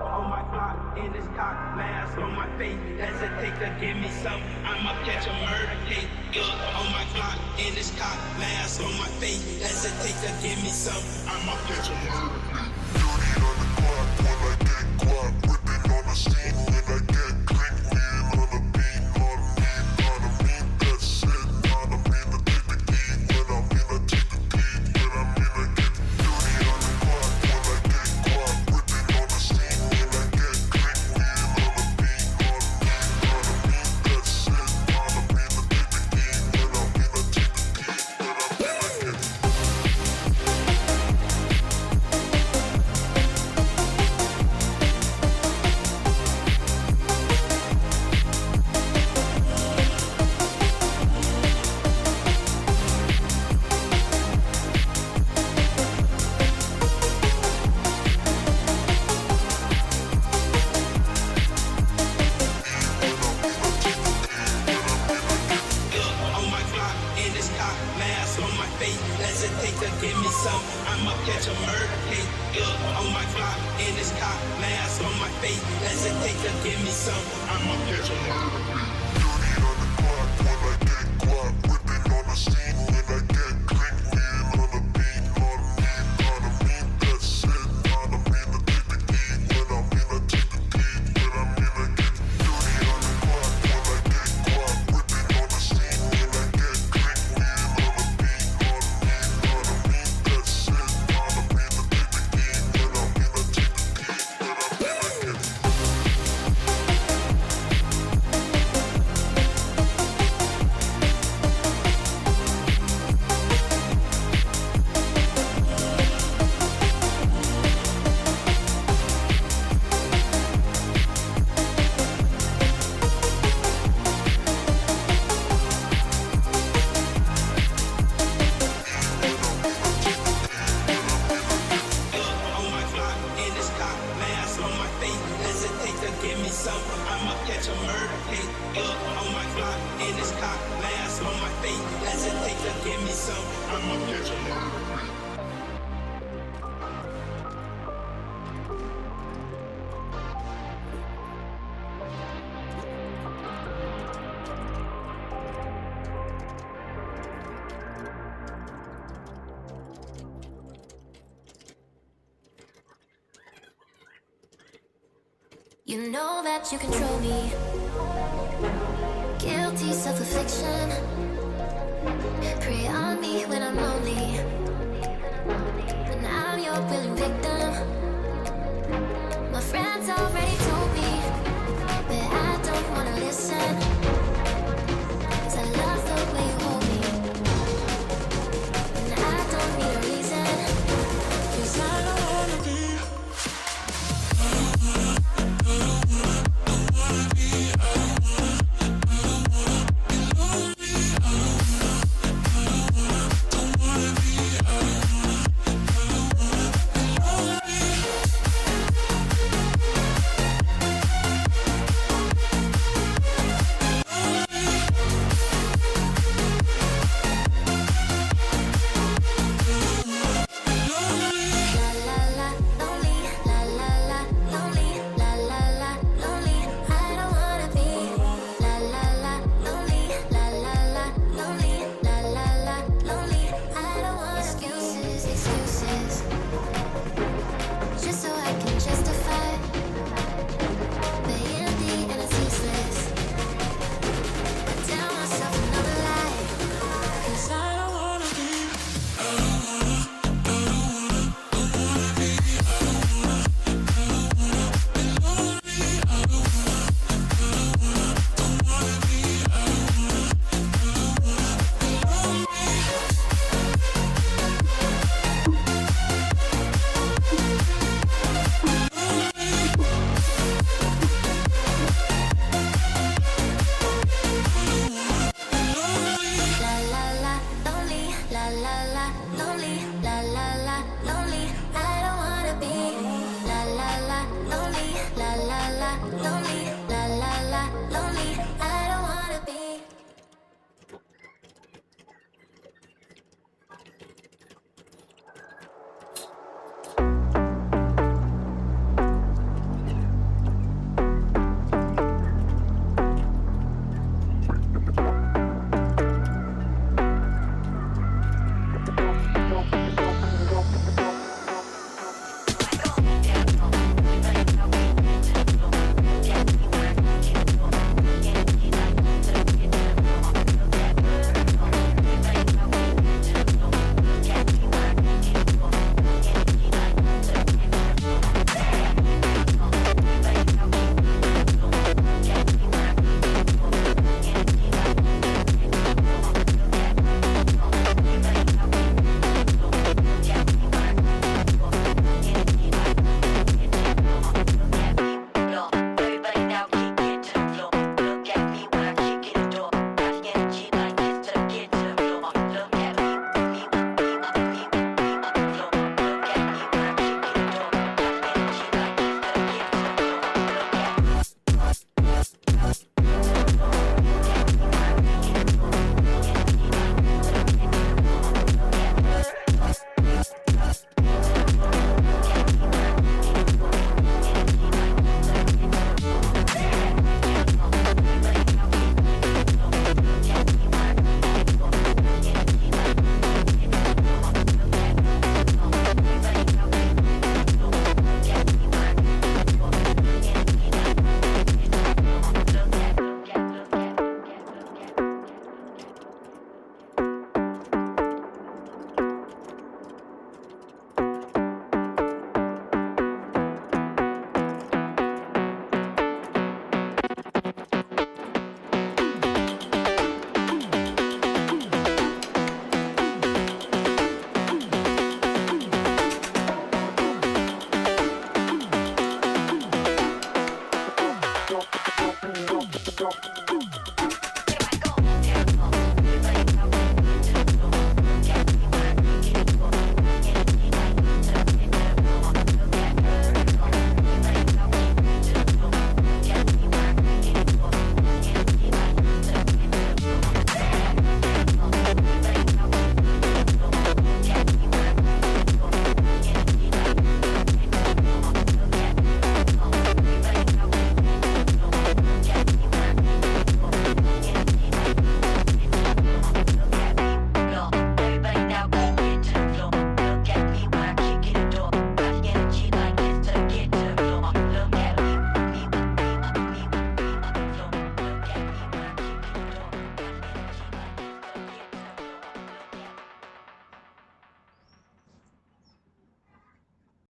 on my block, in this cock, mask on my face. Hesitate to give me some, I'ma catch a murder case. On my block, in this cock, mask on my face. Hesitate to give me some, I'ma catch a murder case. Dirty on the clock when I get guap, whipping on the scene when I get clean, wheel on the beat, on me, that's it, on me, I take the key, when I'm in, I take the key, when I'm in, I get dirty on the clock when I get guap, whipping on the scene when I get clean, wheel on the beat, on me, that's it, on me, I take the key, when I'm in, I take the key, when I'm in, I get on my block, in this cock, mask on my face. Hesitate to give me some, I'ma catch a murder case. On my block, in this cock, mask on my face. Hesitate to give me some, I'ma catch a murder case. dirty on the clock when I get guap, whipping on the scene when I get clean, wheel on the beat, on me, that's it, on me, I take the key, when I'm in, I take the key, when I'm in, I get dirty on the clock when I get guap, whipping on the scene when I get clean, wheel on the beat, on me, that's it, on me, I take the key, when I'm in, I take the key, when I'm in, I get on my block, in this cock, mask on my face. Hesitate to give me some, I'ma catch a murder case. On my block, in this cock, mask on my face. Hesitate to give me some, I'ma catch a murder case. You know that you control me. Guilty self-affliction. Prey on me when I'm lonely. And I'm your willing victim.